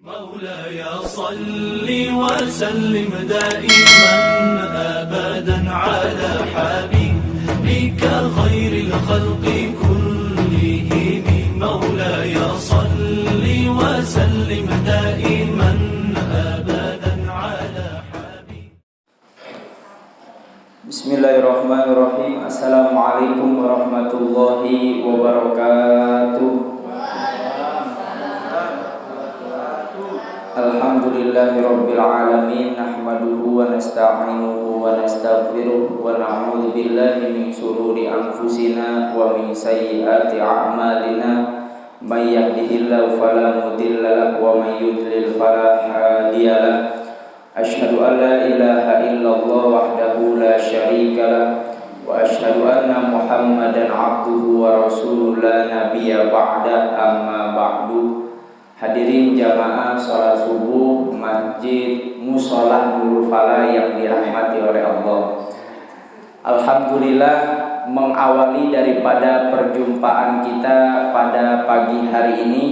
مولاي صل وسلم دائما أبدا على حبيبك خير الخلق كلهم مولاي صل وسلم دائما أبدا على حبيبك. Bismillahirrahmanirrahim. Assalamualaikum warahmatullahi wabarakatuh. Alhamdulillahirabbil alamin, nahmaduhu wa nasta'inuhu wa nastaghfiruh wa na'udzu billahi min shururi anfusina wa min sayyiati a'malina. May yahdihillahu fala mudilla lahu wa may yudlil fala hadiya lahu. Asyhadu an la ilaha illallah wahdahu la syarika lah wa asyhadu anna Muhammadan abduhu wa rasuluhu la nabiyya ba'da, amma ba'du. Hadirin jamaah salat subuh Masjid Musholah Nurul Falah yang dirahmati oleh Allah. Alhamdulillah, mengawali daripada perjumpaan kita pada pagi hari ini,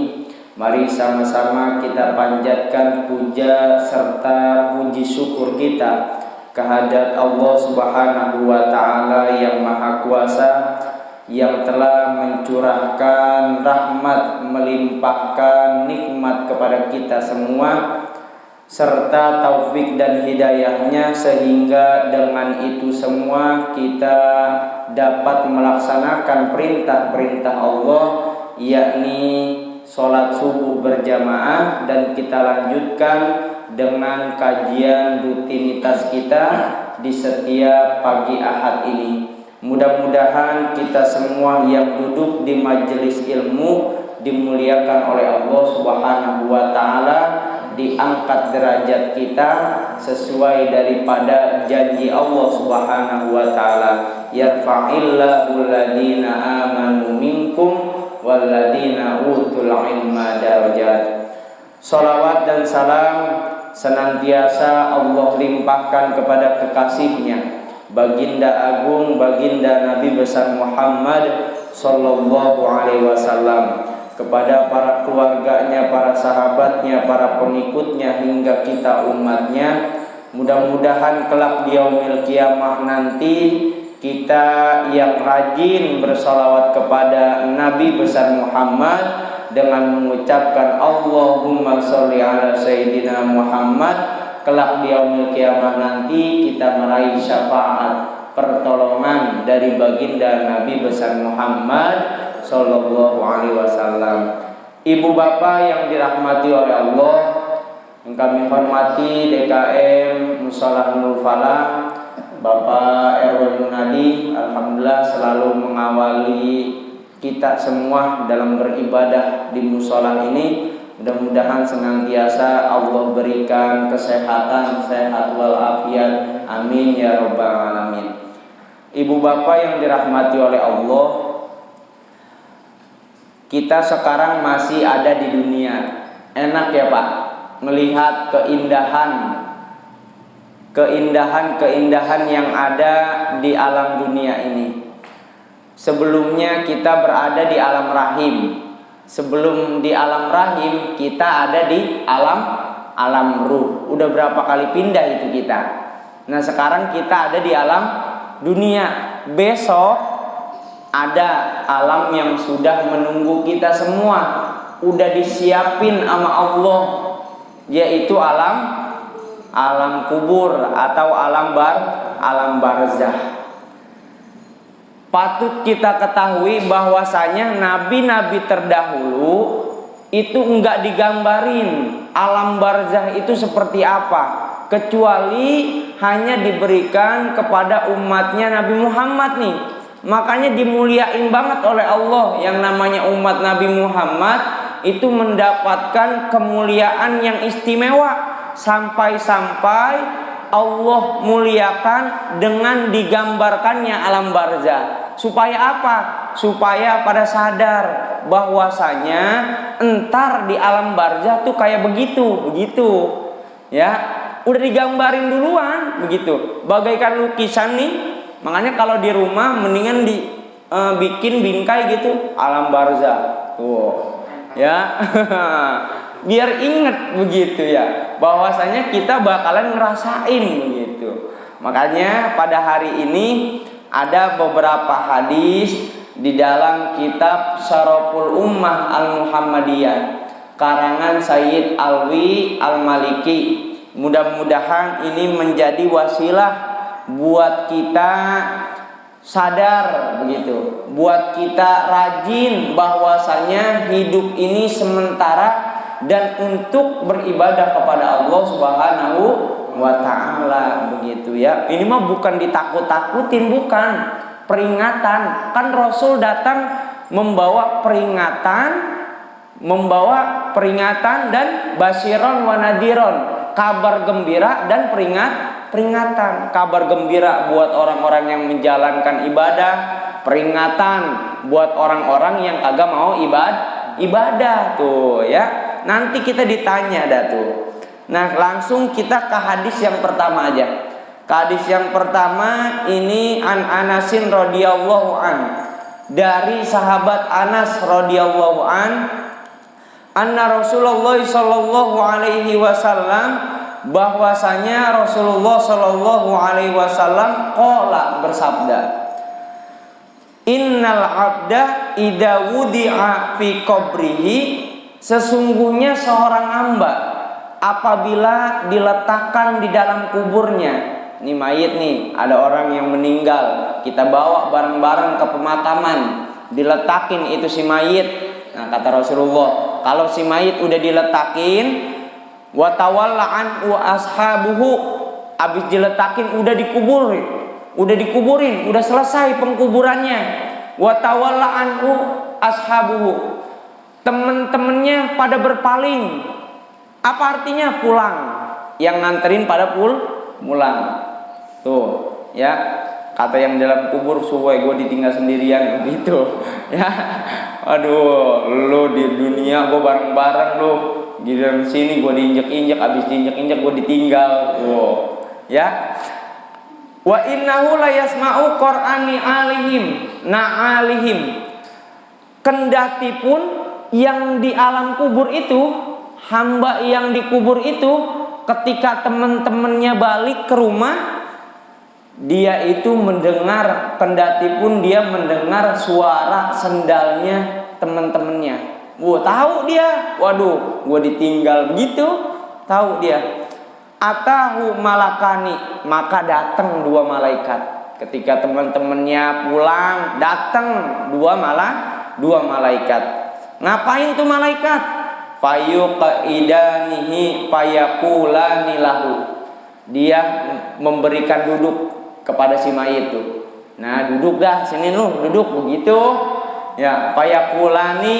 mari sama-sama kita panjatkan puja serta puji syukur kita kehadirat Allah Subhanahu wa Ta'ala yang Maha Kuasa, yang telah mencurahkan rahmat, melimpahkan nikmat kepada kita semua, serta taufik dan hidayahnya, sehingga dengan itu semua kita dapat melaksanakan perintah-perintah Allah, yakni sholat subuh berjamaah, dan kita lanjutkan dengan kajian rutinitas kita di setiap pagi Ahad ini. Mudah-mudahan kita semua yang duduk di majelis ilmu dimuliakan oleh Allah Subhanahu wa Ta'ala, diangkat derajat kita sesuai daripada janji Allah Subhanahu wa Ta'ala, yarfa'illahu alladhina amanu minkum walladhina utul ilma darajat. Salawat dan salam senantiasa Allah limpahkan kepada kekasihnya, Baginda Agung, Baginda Nabi besar Muhammad Sallallahu Alaihi Wasallam, kepada para keluarganya, para sahabatnya, para pengikutnya, hingga kita umatnya. Mudah-mudahan kelak di yaumil qiyamah nanti kita yang rajin bersalawat kepada Nabi besar Muhammad dengan mengucapkan Allahumma sholli ala Sayyidina Muhammad, kelak di yaumil qiyamah nanti kita meraih syafaat pertolongan dari baginda Nabi besar Muhammad sallallahu alaihi wasallam. Ibu bapak yang dirahmati oleh Allah, yang kami hormati DKM Musholah Nurul Falah, Bapak RW Munadi, alhamdulillah selalu mengawali kita semua dalam beribadah di musholah ini. Mudah-mudahan senantiasa Allah berikan kesehatan, sehat walafiat, amin ya rabbal alamin. Ibu bapak yang dirahmati oleh Allah, kita sekarang masih ada di dunia. Enak ya Pak, melihat keindahan yang ada di alam dunia ini. Sebelumnya kita berada di alam rahim. Sebelum di alam rahim, kita ada di alam ruh. Udah berapa kali pindah itu kita. Nah sekarang kita ada di alam dunia. Besok ada alam yang sudah menunggu kita semua, udah disiapin sama Allah, yaitu alam kubur atau alam barzah. Patut kita ketahui bahwasanya nabi-nabi terdahulu itu enggak digambarin alam barzah itu seperti apa, kecuali hanya diberikan kepada umatnya Nabi Muhammad nih. Makanya dimuliain banget oleh Allah, yang namanya umat Nabi Muhammad itu mendapatkan kemuliaan yang istimewa, sampai-sampai Allah muliakan dengan digambarkannya alam barzah. Supaya apa? Supaya pada sadar bahwasanya entar di alam barzah tuh kayak begitu. Ya, udah digambarin duluan begitu. Bagaikan lukisan nih. Makanya kalau di rumah mendingan bikin bingkai gitu, alam barzah. Tuh. Ya. biar inget begitu ya, bahwasanya kita bakalan ngerasain begitu. Makanya pada hari ini ada beberapa hadis di dalam kitab Syaraful Ummah Al-Muhammadiyah karangan Sayyid Alwi Al-Maliki. Mudah-mudahan ini menjadi wasilah buat kita sadar begitu, buat kita rajin bahwasanya hidup ini sementara dan untuk beribadah kepada Allah Subhanahu wa ta'ala begitu ya. Ini mah bukan ditakut-takutin, bukan, peringatan. Kan Rasul datang membawa peringatan dan basyiron wa nadiron, kabar gembira dan peringatan. Kabar gembira buat orang-orang yang menjalankan ibadah, peringatan buat orang-orang yang kagak mau ibadah tuh ya. Nanti kita ditanya dah tuh. Nah, langsung kita ke hadis yang pertama aja. Ke hadis yang pertama ini an Anasin radhiyallahu an, dari sahabat Anas radhiyallahu an, anna Rasulullah sallallahu alaihi wasallam, bahwasanya Rasulullah sallallahu alaihi wasallam qala, bersabda, innal abda idza wudi'a fi qabrihi, sesungguhnya seorang hamba apabila diletakkan di dalam kuburnya. Ini mayit nih, ada orang yang meninggal, kita bawa bareng-bareng ke pemakaman, diletakin itu si mayit. Nah, kata Rasulullah, kalau si mayit udah diletakin, wa tawalla an wa ashabuhu, habis diletakin udah dikuburin, udah selesai pengkuburannya. Wa tawalla anhu ashabuhu, temen-temennya pada berpaling. Apa artinya? Pulang. Yang nganterin pada pulang. Tuh, ya. Kata yang dalam kubur, suwe gue ditinggal sendirian gitu. Ya. Aduh, lu di dunia gue bareng-bareng lu. Giliran sini gue diinjek-injek, habis diinjek-injek gue ditinggal. Tuh, ya. Wa innahu la yasma'u qur'ani alihim na'alihim. Kendati pun yang di alam kubur itu, hamba yang dikubur itu, ketika teman-temannya balik ke rumah, dia itu mendengar, kendati pun dia mendengar suara sendalnya teman-temannya. Tahu dia, waduh, gue ditinggal begitu, tahu dia. Atahu malakani, maka datang dua malaikat. Ketika teman-temannya pulang, datang dua malaikat. Ngapain tuh malaikat? Fayuqidanihi fayaqulani lahu. Dia memberikan duduk kepada si mayit tuh. Nah, duduk dah, sini lu, duduk begitu. Ya, fayaqulani,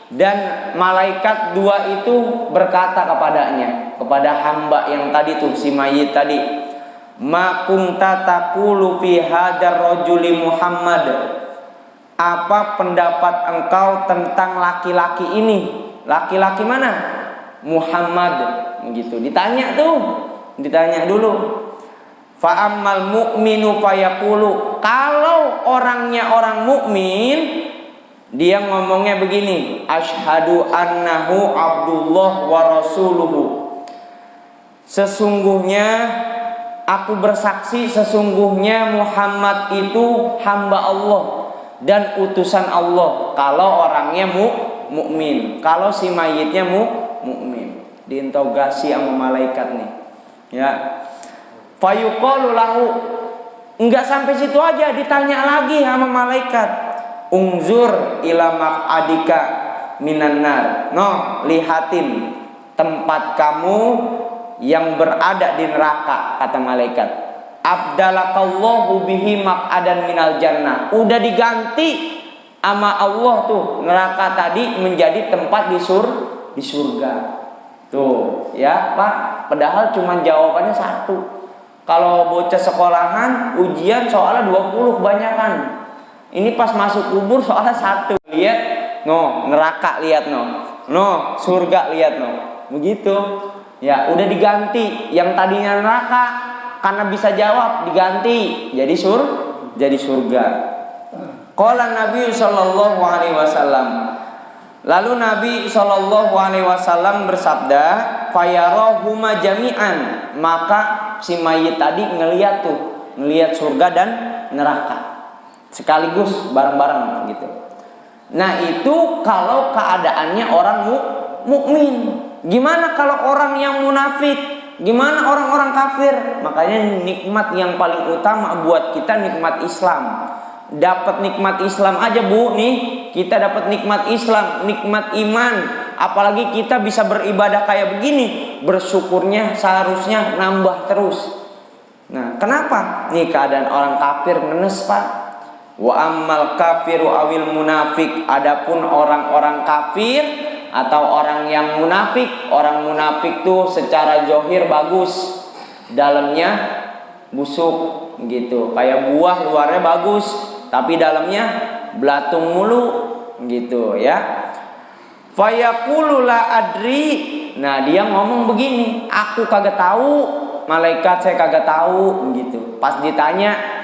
dan malaikat dua itu berkata kepadanya, kepada hamba yang tadi tuh, si mayit tadi, ma kunta taqulu fi hadzal rajuli Muhammad, apa pendapat engkau tentang laki-laki ini? Laki-laki mana? Muhammad. Begitu. Ditanya dulu. Fa ammal mu'minu fayaqulu, kalau orangnya orang mukmin, dia ngomongnya begini, asyhadu annahu abdullah wa rasuluhu. Sesungguhnya aku bersaksi, sesungguhnya Muhammad itu hamba Allah dan utusan Allah. Kalau orangnya mukmin, kalau si mayitnya mukmin. Diinterogasi sama malaikat nih. Ya. Fayuqalu lahu, enggak sampai situ aja, ditanya lagi sama malaikat. Ungzur ila maq'adika minan nar. No, lihatin tempat kamu yang berada di neraka, kata malaikat. Abdalakallahu bihi maq'adan minal jannah. Udah diganti sama Allah tuh neraka tadi menjadi tempat di surga. Tuh, ya Pak, padahal cuma jawabannya satu. Kalau bocah sekolahan ujian soalnya 20 kebanyakan. Ini pas masuk kubur soalnya satu. Lihat, no, neraka lihat no. No, surga lihat no. Begitu. Ya, udah diganti. Yang tadinya neraka karena bisa jawab diganti jadi surga. Qala Nabi sallallahu alaihi wasallam. Lalu Nabi SAW bersabda, fayarahuma jami'an, maka si mayit tadi ngelihat surga dan neraka sekaligus bareng-bareng gitu. Nah itu kalau keadaannya orang mukmin. Gimana kalau orang yang munafik? Gimana orang-orang kafir? Makanya nikmat yang paling utama buat kita nikmat Islam. Dapat nikmat Islam aja Bu nih, kita dapat nikmat Islam, nikmat iman. Apalagi kita bisa beribadah kayak begini, bersyukurnya seharusnya nambah terus. Nah kenapa? Nih keadaan orang kafir ngenes Pak. Wa ammal kafiru awil munafik, adapun orang-orang kafir atau orang yang munafik, orang munafik tuh secara zahir bagus, dalamnya busuk gitu. Kayak buah luarnya bagus, tapi dalamnya belatung mulu gitu ya. Fayaqulu la adri. Nah, dia ngomong begini, aku kagak tahu, malaikat saya kagak tahu gitu. Pas ditanya,